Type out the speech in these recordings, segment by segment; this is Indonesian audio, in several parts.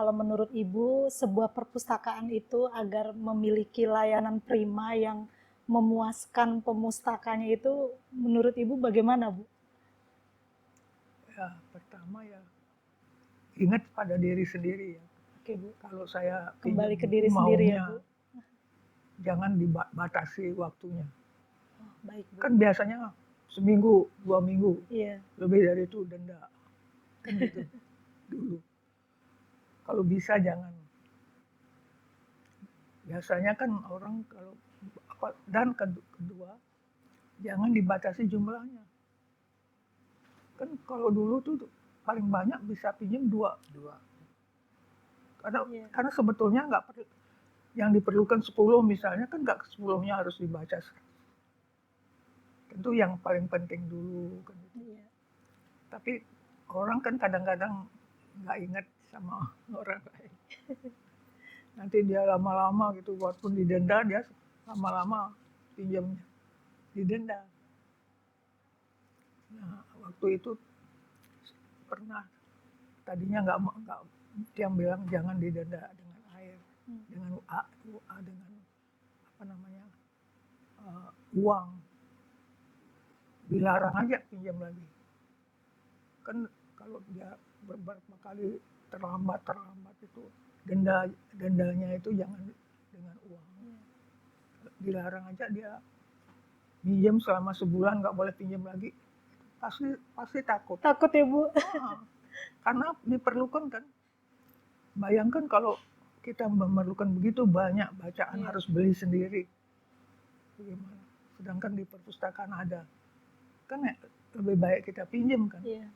kalau menurut Ibu sebuah perpustakaan itu agar memiliki layanan prima yang memuaskan pemustakanya itu menurut Ibu bagaimana, Bu? Ya, pertama ya ingat pada diri sendiri ya. Oke, Bu. Kalau saya Kembali ke pinjam diri buku sendiri ya, maunya, Bu. jangan dibatasi waktunya. Oh, baik, Bu. Kan biasanya seminggu, 2 minggu, Iya. lebih dari itu denda. Kan gitu dulu. Kalau bisa jangan. Biasanya kan orang kalau dan kedua jangan dibatasi jumlahnya. Kan kalau dulu tuh paling banyak bisa pinjam 2. Iya. Karena sebetulnya nggak perlu yang diperlukan 10 misalnya kan nggak 10-nya harus dibaca. Tentu yang paling penting dulu kan. Iya. Tapi orang kan kadang-kadang nggak ingat sama orang lain. Nanti dia lama-lama gitu, walaupun didenda dia lama-lama pinjamnya didenda. Nah, waktu itu pernah tadinya nggak dia bilang jangan didenda dengan air, dengan dengan apa namanya uang, dilarang aja pinjam lagi. Kan kalau dia beberapa kali terlambat itu dendanya itu jangan dengan uang. Dilarang aja dia pinjam selama sebulan nggak boleh pinjam lagi. Pasti takut. Takut ya, Bu? Karena diperlukan kan. Bayangkan kalau kita memerlukan begitu banyak bacaan harus beli sendiri. Bagaimana? Sedangkan di perpustakaan ada. Kan lebih baik kita pinjam kan. Iya.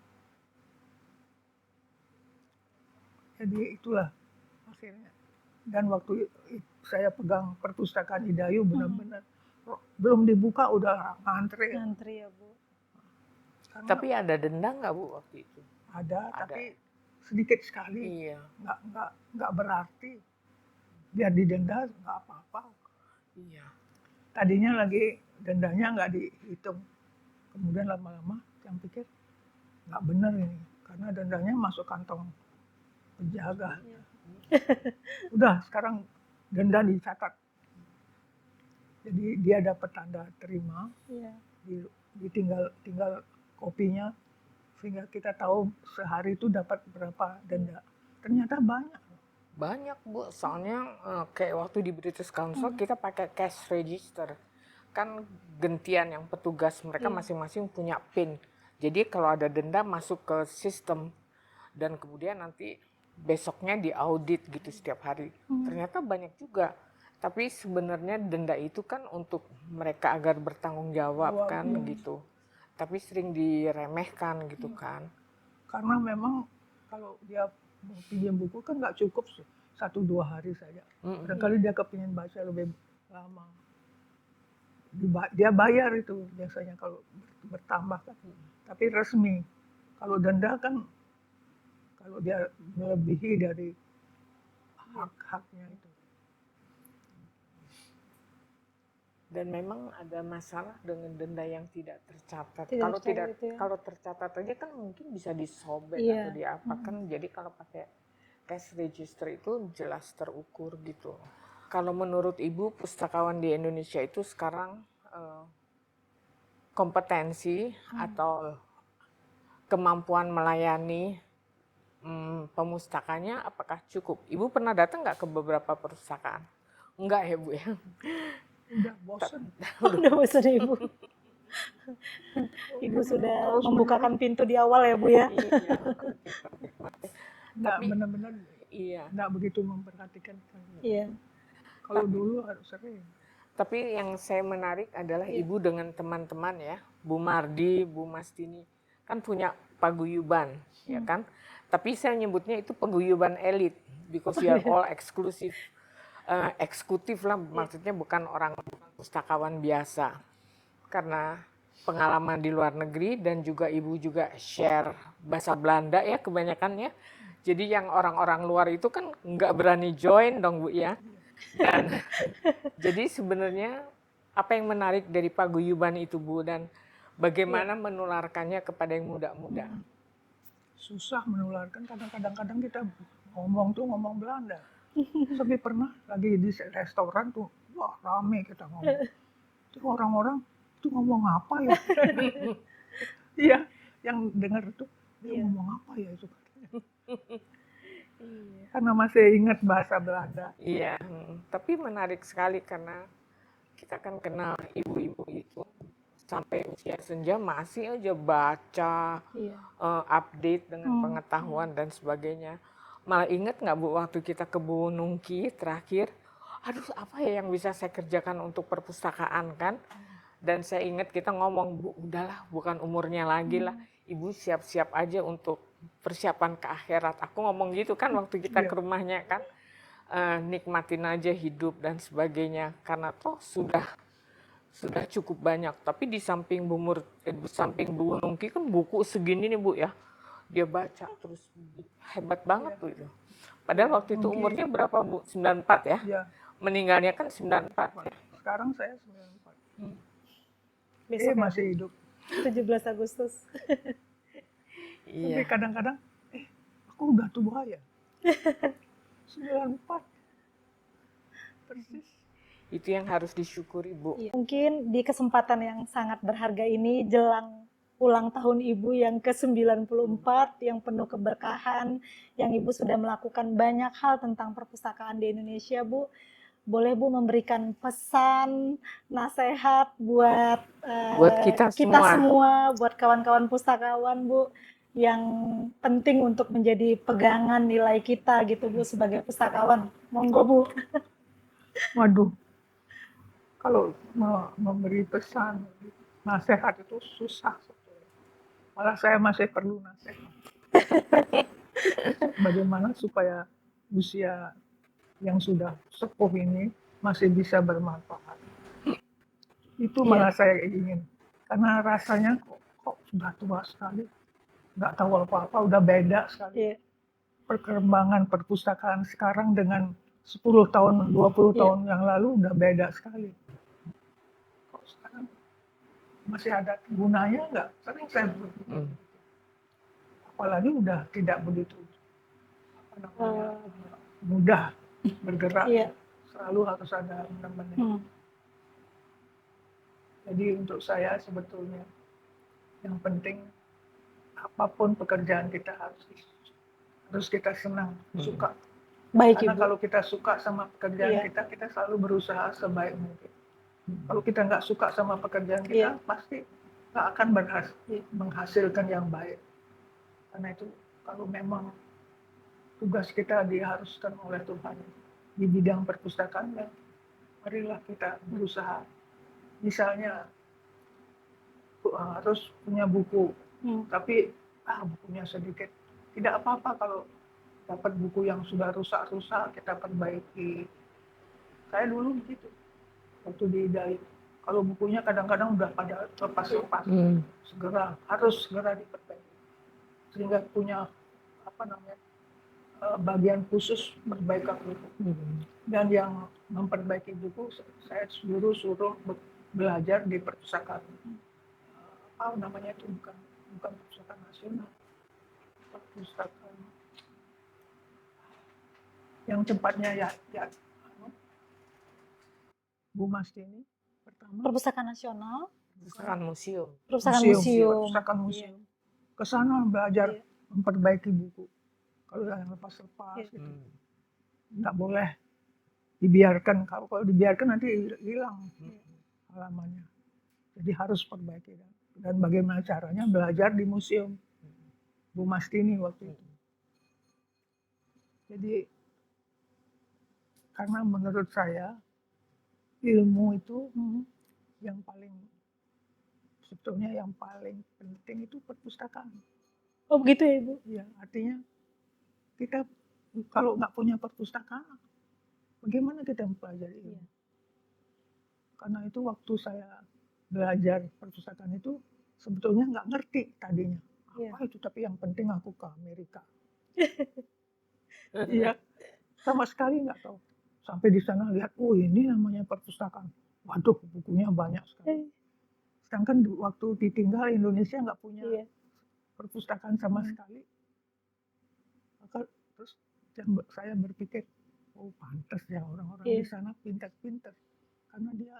Jadi itulah akhirnya. Dan waktu saya pegang perpustakaan Idayu benar-benar belum dibuka udah ngantri. Ngantri ya, Bu. Karena tapi ada denda nggak, Bu, waktu itu? Ada, tapi sedikit sekali. Iya. Nggak berarti. Biar didenda nggak apa-apa. Iya. Tadinya lagi dendanya nggak dihitung. Kemudian lama-lama yang pikir nggak benar ini. Karena dendanya masuk kantong penjaga. Iya. Udah sekarang denda dicatat. Jadi dia dapat tanda terima. Iya. Tinggal kopinya sehingga kita tahu sehari itu dapat berapa denda. Ternyata banyak, Bu. Soalnya kayak waktu di British Council kita pakai cash register. Kan gentian yang petugas mereka masing-masing punya PIN. Jadi kalau ada denda masuk ke sistem dan kemudian nanti besoknya diaudit gitu setiap hari. Ternyata banyak juga. Tapi sebenarnya denda itu kan untuk mereka agar bertanggung jawab kan gitu. Tapi sering diremehkan gitu kan. Karena memang kalau dia mau pinjam buku kan nggak cukup 1-2 hari saja. Kadang-kadang dia kepingin baca lebih lama. Dia bayar itu biasanya kalau bertambah kan. Tapi resmi. Kalau denda kan kalau dia melebihi dari hak-haknya itu. Dan memang ada masalah dengan denda yang tidak tercatat. Kalau tercatat aja kan mungkin bisa disobek atau diapakan. Jadi kalau pakai cash register itu jelas terukur gitu. Kalau menurut Ibu, pustakawan di Indonesia itu sekarang kompetensi atau kemampuan melayani pemustakanya apakah cukup? Ibu pernah datang nggak ke beberapa perpustakaan? Enggak ya, Bu ya? Udah bosan. Udah bosan ya, Ibu. Ibu sudah membukakan pintu di awal ya, Bu ya. Nggak benar-benar nggak begitu memperhatikan. Iya. Kalau dulu harus sering. Tapi yang saya menarik adalah Ibu dengan teman-teman ya, Bu Mardi, Bu Mastini, kan punya paguyuban, ya kan? Tapi saya nyebutnya itu paguyuban elit, because you are all eksklusif. Eksekutif lah, maksudnya bukan orang pustakawan biasa. Karena pengalaman di luar negeri dan juga Ibu juga share bahasa Belanda ya kebanyakannya. Jadi yang orang-orang luar itu kan nggak berani join dong, Bu ya. Dan jadi sebenarnya apa yang menarik dari paguyuban itu, Bu, dan bagaimana menularkannya kepada yang muda-muda? Susah menularkan, kadang-kadang kita ngomong tuh ngomong Belanda. Tapi pernah lagi di restoran tuh, wah rame kita ngomong. Tuh orang-orang tuh ngomong apa ya? Iya, yang dengar tuh dia Iya. ngomong apa ya itu? Iya. Karena masih ingat bahasa Belanda. Iya, tapi menarik sekali karena kita kan kenal ibu-ibu itu sampai usia senja masih aja baca, Iya. update dengan Hmm. pengetahuan dan sebagainya. Malah ingat nggak Bu waktu kita ke Bu Nungki terakhir, aduh apa ya yang bisa saya kerjakan untuk perpustakaan kan? Dan saya ingat kita ngomong, Bu udahlah bukan umurnya lagi lah, Ibu siap-siap aja untuk persiapan ke akhirat. Aku ngomong gitu kan waktu kita Iya. ke rumahnya kan, nikmatin aja hidup dan sebagainya karena toh sudah cukup banyak. Tapi di samping di samping Bu Nungki kan buku segini nih Bu ya, dia baca terus hebat banget tuh itu. Padahal waktu itu Nungki. umurnya berapa Bu? 94 ya? Iya. Meninggalnya kan 94 ya. Sekarang saya 94. Besok ya, Masih hidup. 17 Agustus. Tapi Iya. kadang-kadang, aku udah tua ya. 94. Persis. Itu yang harus disyukuri Bu. Iya. Mungkin di kesempatan yang sangat berharga ini jelang ulang tahun Ibu yang ke-94 yang penuh keberkahan, yang Ibu sudah melakukan banyak hal tentang perpustakaan di Indonesia, Bu. Boleh Bu memberikan pesan, nasihat buat kita kita semua. semua, buat kawan-kawan pustakawan, Bu, yang penting untuk menjadi pegangan nilai kita gitu, Bu, sebagai pustakawan. Monggo, Bu. Waduh, kalau memberi pesan, nasihat itu susah sebetulnya. Malah saya masih perlu nasihat. Bagaimana supaya usia yang sudah sepuh ini masih bisa bermanfaat. Itu malah saya ingin. Karena rasanya kok sudah tua sekali. Nggak tahu apa-apa, udah beda sekali. Iya. Perkembangan perpustakaan sekarang dengan 10 tahun, 20 tahun yang lalu udah beda sekali. Kok sekarang masih ada gunanya nggak? Sering saya berpikir. Apalagi udah tidak begitu mudah bergerak. Iya. Selalu harus ada menemani. Jadi untuk saya sebetulnya yang penting apapun pekerjaan kita harus kita senang, suka. Baik, Karena Ibu. kalau kita suka sama pekerjaan kita selalu berusaha sebaik mungkin. Kalau kita nggak suka sama pekerjaan kita, pasti nggak akan menghasilkan yang baik. Karena itu kalau memang tugas kita diharuskan oleh Tuhan di bidang perpustakaan, marilah kita berusaha. Misalnya harus punya buku, tapi bukunya sedikit. Tidak apa-apa kalau dapat buku yang sudah rusak-rusak, kita perbaiki. Saya dulu begitu, waktu di IDAI. Kalau bukunya kadang-kadang udah pada lepas-lepas, harus segera diperbaiki. Sehingga punya bagian khusus perbaikan buku. Dan yang memperbaiki buku, saya suruh belajar di perpustakaan. Namanya itu bukan perpustakaan nasional, perpustakaan yang tempatnya ya Bu Mastini pertama. Perpustakaan Nasional. Perpustakaan museum. Perpustakaan museum. Ke sana belajar memperbaiki buku. Kalau yang lepas-lepas gitu, nggak boleh dibiarkan. Kalau dibiarkan nanti hilang halamannya. Jadi harus perbaiki. Dan bagaimana caranya belajar di museum Bu Mastini waktu itu. Jadi karena menurut saya ilmu itu yang paling sebetulnya yang paling penting itu perpustakaan. Oh begitu ya Ibu? Iya, artinya kita kalau nggak punya perpustakaan, bagaimana kita mempelajari ilmu? Karena itu waktu saya belajar perpustakaan itu sebetulnya nggak ngerti tadinya apa itu, tapi yang penting aku ke Amerika. Iya, sama sekali nggak tahu. Sampai di sana lihat, ini namanya perpustakaan. Waduh, bukunya banyak sekali. Sedangkan waktu ditinggal Indonesia nggak punya perpustakaan sama sekali. Maka terus saya berpikir, oh pantas ya orang-orang Iya. di sana pintar-pintar karena dia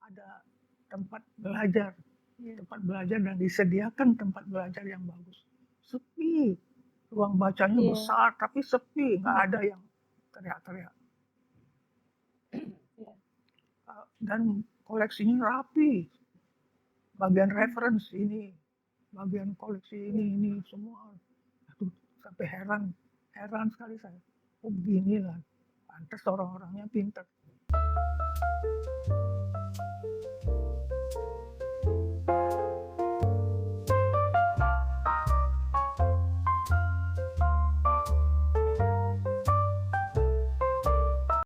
ada tempat belajar, Iya. tempat belajar dan disediakan tempat belajar yang bagus. Sepi, ruang bacanya Iya. besar tapi sepi, nggak ada yang teriak-teriak. Iya. Dan koleksinya rapi, bagian reference ini, bagian koleksi ini semua. Aduh, sampai heran sekali saya. Oh begini lah, pantas orang-orangnya pintar.